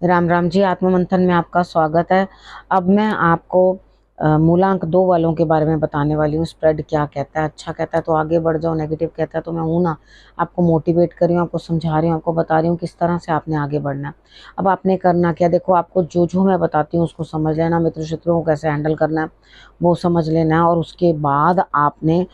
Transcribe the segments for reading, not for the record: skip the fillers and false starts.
राम राम जी। आत्ममंथन में आपका स्वागत है। अब मैं आपको मूलांक 2 वालों के बारे में बताने वाली हूँ। स्प्रेड क्या कहता है, अच्छा कहता है तो आगे बढ़ जाओ, नेगेटिव कहता है तो मैं हूँ ना, आपको मोटिवेट कर रही हूँ, आपको समझा रही हूँ, आपको बता रही हूँ किस तरह से आपने आगे बढ़ना है। अब आपने करना क्या, देखो आपको जो जो मैं बताती हूँ उसको समझ लेना, मित्र शत्रुओं को कैसे हैंडल करना है वो समझ लेना है। और उसके बाद आपने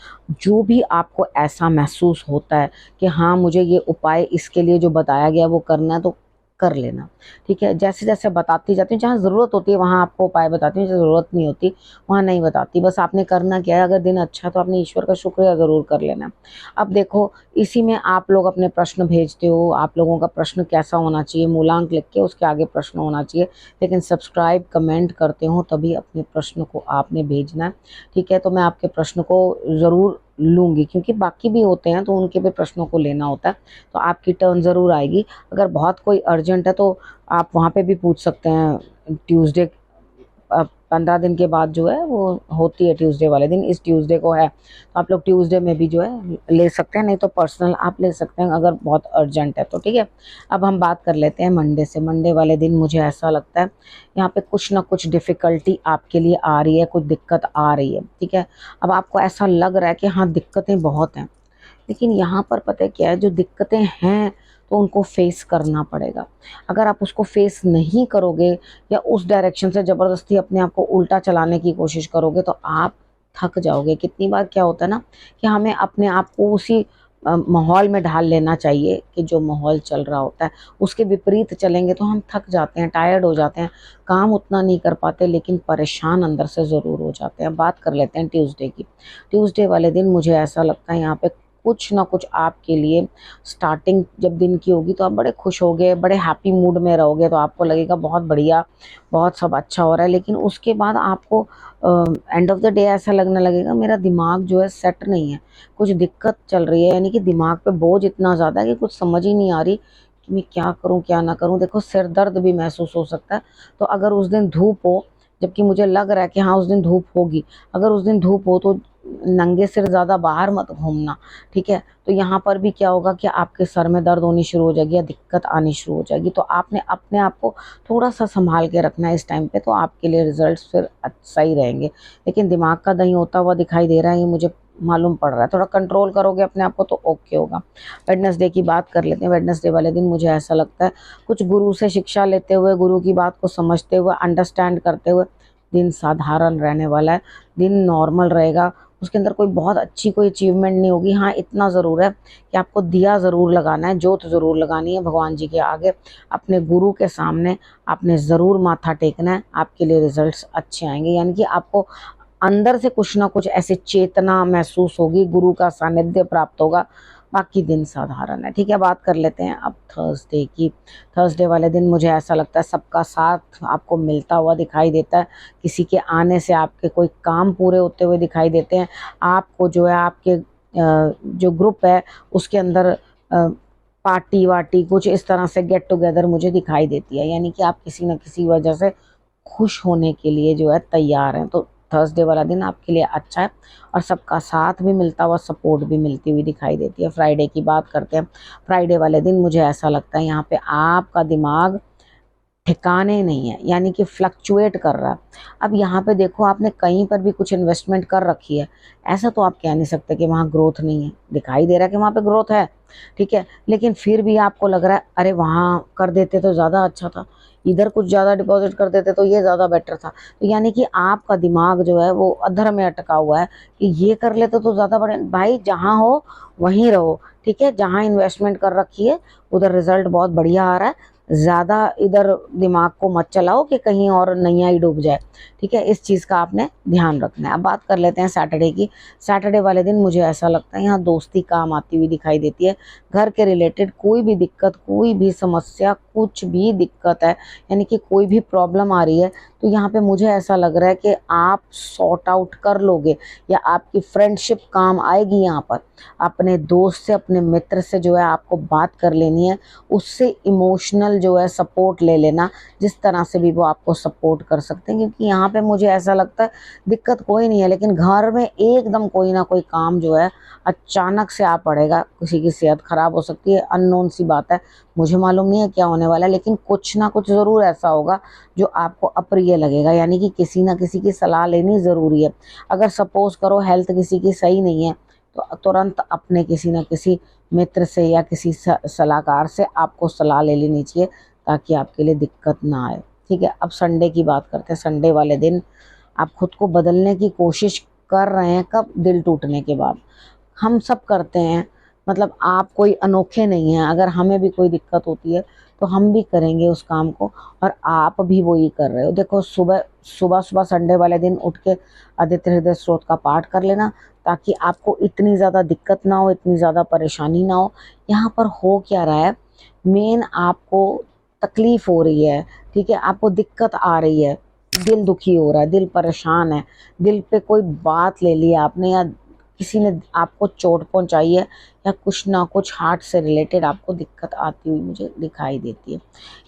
जो भी आपको ऐसा महसूस होता है कि हाँ मुझे ये उपाय इसके लिए जो बताया गया वो करना है, तो कर लेना। ठीक है, जैसे जैसे बताती जाती हूँ, जहाँ ज़रूरत होती है वहाँ आपको उपाय बताती हूँ, जहाँ ज़रूरत नहीं होती वहाँ नहीं बताती। बस आपने करना क्या है, अगर दिन अच्छा है तो आपने ईश्वर का शुक्रिया ज़रूर कर लेना। अब देखो, इसी में आप लोग अपने प्रश्न भेजते हो, आप लोगों का प्रश्न कैसा होना चाहिए, मूलांक लिख के उसके आगे प्रश्न होना चाहिए, लेकिन सब्सक्राइब कमेंट करते हो तभी अपने प्रश्न को आपने भेजना है। ठीक है, तो मैं आपके प्रश्न को ज़रूर लूँगी, क्योंकि बाकी भी होते हैं तो उनके भी प्रश्नों को लेना होता है, तो आपकी टर्न ज़रूर आएगी। अगर बहुत कोई अर्जेंट है तो आप वहाँ पे भी पूछ सकते हैं। ट्यूसडे 15 दिन के बाद जो है वो होती है, ट्यूसडे वाले दिन, इस ट्यूसडे को है तो आप लोग ट्यूसडे में भी जो है ले सकते हैं, नहीं तो पर्सनल आप ले सकते हैं अगर बहुत अर्जेंट है तो। ठीक है, अब हम बात कर लेते हैं मंडे से। मंडे वाले दिन मुझे ऐसा लगता है यहाँ पे कुछ ना कुछ डिफ़िकल्टी आपके लिए आ रही है, कुछ दिक्कत आ रही है। ठीक है, अब आपको ऐसा लग रहा है कि हाँ दिक्कतें बहुत हैं, लेकिन यहाँ पर पता है क्या है, जो दिक्कतें हैं तो उनको फेस करना पड़ेगा। अगर आप उसको फेस नहीं करोगे या उस डायरेक्शन से ज़बरदस्ती अपने आप को उल्टा चलाने की कोशिश करोगे तो आप थक जाओगे। कितनी बार क्या होता है ना कि हमें अपने आप को उसी माहौल में ढाल लेना चाहिए कि जो माहौल चल रहा होता है उसके विपरीत चलेंगे तो हम थक जाते हैं, टायर्ड हो जाते हैं, काम उतना नहीं कर पाते, लेकिन परेशान अंदर से ज़रूर हो जाते हैं। बात कर लेते हैं ट्यूसडे की। ट्यूसडे वाले दिन मुझे ऐसा लगता है यहाँ पे कुछ ना कुछ आपके लिए स्टार्टिंग जब दिन की होगी तो आप बड़े खुश होगे, बड़े हैप्पी मूड में रहोगे, तो आपको लगेगा बहुत बढ़िया, बहुत सब अच्छा हो रहा है। लेकिन उसके बाद आपको एंड ऑफ द डे ऐसा लगने लगेगा मेरा दिमाग जो है सेट नहीं है, कुछ दिक्कत चल रही है, यानी कि दिमाग पे बोझ इतना ज़्यादा है कि कुछ समझ ही नहीं आ रही कि मैं क्या करूँ क्या ना करूँ। देखो, सिर दर्द भी महसूस हो सकता है, तो अगर उस दिन धूप हो, जबकि मुझे लग रहा है कि हाँ उस दिन धूप होगी, अगर उस दिन धूप हो तो नंगे सिर ज़्यादा बाहर मत घूमना। ठीक है, तो यहाँ पर भी क्या होगा कि आपके सर में दर्द होनी शुरू हो जाएगी या दिक्कत आनी शुरू हो जाएगी, तो आपने अपने आप को थोड़ा सा संभाल के रखना है इस टाइम पे, तो आपके लिए रिजल्ट्स फिर सही रहेंगे। लेकिन दिमाग का दही होता हुआ दिखाई दे रहा है, ये मुझे मालूम पड़ रहा है। थोड़ा कंट्रोल करोगे अपने आप को तो ओके होगा। वेडनेसडे की बात कर लेते हैं। वेडनेसडे वाले दिन मुझे ऐसा लगता है कुछ गुरु से शिक्षा लेते हुए, गुरु की बात को समझते हुए, अंडरस्टैंड करते हुए दिन साधारण रहने वाला है, दिन नॉर्मल रहेगा, उसके अंदर कोई बहुत अच्छी कोई अचीवमेंट नहीं होगी। हाँ इतना ज़रूर है कि आपको दिया ज़रूर लगाना है, जोत ज़रूर लगानी है भगवान जी के आगे, अपने गुरु के सामने आपने ज़रूर माथा टेकना है, आपके लिए रिजल्ट्स अच्छे आएंगे। यानी कि आपको अंदर से कुछ ना कुछ ऐसे चेतना महसूस होगी, गुरु का सानिध्य प्राप्त होगा। बाकी दिन साधारण है। ठीक है, बात कर लेते हैं अब थर्सडे की। थर्सडे वाले दिन मुझे ऐसा लगता है सबका साथ आपको मिलता हुआ दिखाई देता है, किसी के आने से आपके कोई काम पूरे होते हुए दिखाई देते हैं। आपको जो है आपके जो ग्रुप है उसके अंदर पार्टी वार्टी कुछ इस तरह से गेट टुगेदर मुझे दिखाई देती है, यानी कि आप किसी न किसी वजह से खुश होने के लिए जो है तैयार हैं। तो थर्सडे वाला दिन आपके लिए अच्छा है और सबका साथ भी मिलता हुआ, सपोर्ट भी मिलती हुई दिखाई देती है। फ्राइडे की बात करते हैं। फ्राइडे वाले दिन मुझे ऐसा लगता है यहाँ पे आपका दिमाग ठिकाने नहीं है, यानी कि फ्लक्चुएट कर रहा है। अब यहाँ पे देखो, आपने कहीं पर भी कुछ इन्वेस्टमेंट कर रखी है, ऐसा तो आप कह नहीं सकते कि वहाँ ग्रोथ नहीं है, दिखाई दे रहा है कि वहाँ पे ग्रोथ है। ठीक है, लेकिन फिर भी आपको लग रहा है अरे वहाँ कर देते तो ज़्यादा अच्छा था, इधर कुछ ज़्यादा डिपॉजिट कर देते तो ये ज़्यादा बेटर था। तो यानी कि आपका दिमाग जो है वो अधर में अटका हुआ है कि ये कर लेते तो ज़्यादा बड़े। भाई जहाँ हो वहीं रहो। ठीक है, जहाँ इन्वेस्टमेंट कर रखी है उधर रिजल्ट बहुत बढ़िया आ रहा है, ज़्यादा इधर दिमाग को मत चलाओ कि कहीं और नैया ही डूब जाए। ठीक है, इस चीज़ का आपने ध्यान रखना है। अब बात कर लेते हैं सैटरडे की। सैटरडे वाले दिन मुझे ऐसा लगता है यहाँ दोस्ती काम आती हुई दिखाई देती है। घर के रिलेटेड कोई भी दिक्कत, कोई भी समस्या, कुछ भी दिक्कत है, यानी कि कोई भी प्रॉब्लम आ रही है, तो यहाँ पे मुझे ऐसा लग रहा है कि आप सॉर्ट आउट कर लोगे या आपकी फ्रेंडशिप काम आएगी। यहाँ पर अपने दोस्त से, अपने मित्र से जो है आपको बात कर लेनी है, उससे इमोशनल इमोशनल जो है सपोर्ट ले लेना, जिस तरह से भी वो आपको सपोर्ट कर सकते हैं। क्योंकि यहाँ पे मुझे ऐसा लगता है दिक्कत कोई नहीं है, लेकिन घर में एकदम कोई ना कोई काम जो है अचानक से आ पड़ेगा। किसी की सेहत खराब हो सकती है, अननोन सी बात है, मुझे मालूम नहीं है क्या होने वाला है, लेकिन कुछ ना कुछ ज़रूर ऐसा होगा जो आपको अप्रिय लगेगा। यानी कि किसी ना किसी की सलाह लेनी ज़रूरी है। अगर सपोज करो हेल्थ किसी की सही नहीं है, तो तुरंत अपने किसी न किसी मित्र से या किसी सलाहकार से आपको सलाह ले लेनी चाहिए, ताकि आपके लिए दिक्कत ना आए। ठीक है, अब संडे की बात करते हैं। संडे वाले दिन आप खुद को बदलने की कोशिश कर रहे हैं। कब? दिल टूटने के बाद। हम सब करते हैं, मतलब आप कोई अनोखे नहीं हैं। अगर हमें भी कोई दिक्कत होती है तो हम भी करेंगे उस काम को, और आप भी वही कर रहे हो। देखो, सुबह सुबह संडे वाले दिन उठ के आदित्य हृदय स्त्रोत का पाठ कर लेना, ताकि आपको इतनी ज़्यादा दिक्कत ना हो, इतनी ज़्यादा परेशानी ना हो। यहाँ पर हो क्या रहा है, मेन आपको तकलीफ हो रही है, ठीक है, आपको दिक्कत आ रही है, दिल दुखी हो रहा है, दिल परेशान है, दिल पे कोई बात ले ली आपने, या किसी ने आपको चोट पहुंचाई है, या कुछ ना कुछ हार्ट से रिलेटेड आपको दिक्कत आती हुई मुझे दिखाई देती है।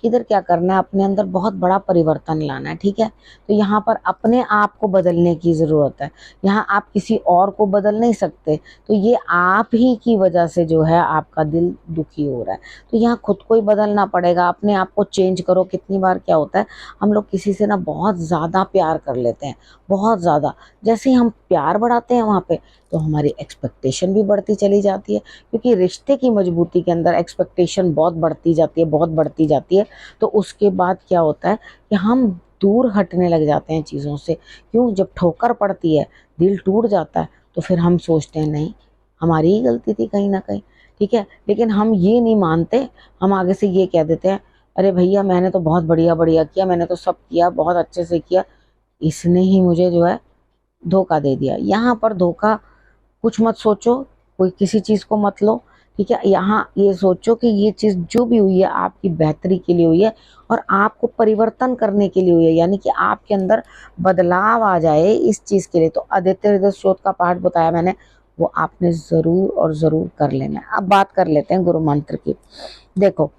इधर क्या करना है, अपने अंदर बहुत बड़ा परिवर्तन लाना है। ठीक है, तो यहाँ पर अपने आप को बदलने की ज़रूरत है। यहाँ आप किसी और को बदल नहीं सकते, तो ये आप ही की वजह से जो है आपका दिल दुखी हो रहा है। तो यहाँ खुद को ही बदलना पड़ेगा, अपने आप को चेंज करो। कितनी बार क्या होता है, हम लोग किसी से ना बहुत ज़्यादा प्यार कर लेते हैं, बहुत ज़्यादा। जैसे ही हम प्यार बढ़ाते हैं वहाँ पे, तो हमारी एक्सपेक्टेशन भी बढ़ती चली जाती है। क्योंकि रिश्ते की मजबूती के अंदर एक्सपेक्टेशन बहुत बढ़ती जाती है, बहुत बढ़ती जाती है। तो उसके बाद क्या होता है कि हम दूर हटने लग जाते हैं चीज़ों से। क्यों? जब ठोकर पड़ती है, दिल टूट जाता है, तो फिर हम सोचते हैं नहीं, हमारी ही गलती थी कहीं ना कहीं। ठीक है, लेकिन हम ये नहीं मानते, हम आगे से ये कह देते हैं, अरे भैया मैंने तो बहुत बढ़िया बढ़िया किया, मैंने तो सब किया, बहुत अच्छे से किया, इसने ही मुझे जो है धोखा दे दिया। यहाँ पर धोखा कुछ मत सोचो, कोई किसी चीज़ को मत लो। ठीक है, यहाँ ये सोचो कि ये चीज़ जो भी हुई है आपकी बेहतरी के लिए हुई है, और आपको परिवर्तन करने के लिए हुई है, यानी कि आपके अंदर बदलाव आ जाए इस चीज़ के लिए। तो आदित्य हृदय स्त्रोत का पाठ बताया मैंने, वो आपने ज़रूर और ज़रूर कर लेना है। अब बात कर लेते हैं गुरु मंत्र की। देखो,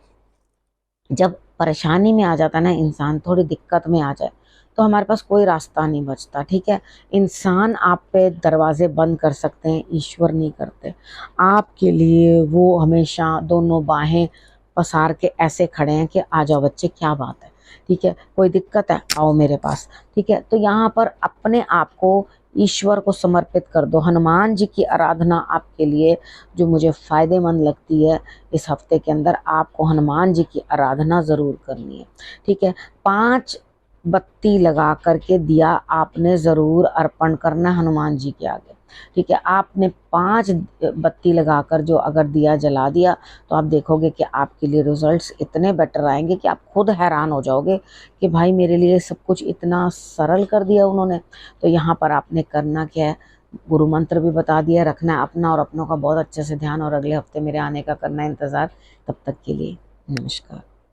जब परेशानी में आ जाता है ना इंसान, थोड़ी दिक्कत में आ जाए, तो हमारे पास कोई रास्ता नहीं बचता। ठीक है, इंसान आप पे दरवाजे बंद कर सकते हैं, ईश्वर नहीं करते। आपके लिए वो हमेशा दोनों बाहें पसार के ऐसे खड़े हैं कि आ जाओ बच्चे, क्या बात है। ठीक है, कोई दिक्कत है, आओ मेरे पास। ठीक है, तो यहाँ पर अपने आप को ईश्वर को समर्पित कर दो। हनुमान जी की आराधना आपके लिए जो मुझे फ़ायदेमंद लगती है, इस हफ्ते के अंदर आपको हनुमान जी की आराधना ज़रूर करनी है। ठीक है, 5 बत्ती लगा करके दिया आपने ज़रूर अर्पण करना हनुमान जी के आगे। ठीक है, आपने 5 बत्ती लगाकर जो अगर दिया जला दिया, तो आप देखोगे कि आपके लिए रिजल्ट्स इतने बेटर आएंगे कि आप खुद हैरान हो जाओगे कि भाई मेरे लिए सब कुछ इतना सरल कर दिया उन्होंने। तो यहाँ पर आपने करना क्या है, गुरु मंत्र भी बता दिया, रखना है अपना और अपनों का बहुत अच्छे से ध्यान, और अगले हफ्ते मेरे आने का करना है इंतज़ार। तब तक के लिए नमस्कार।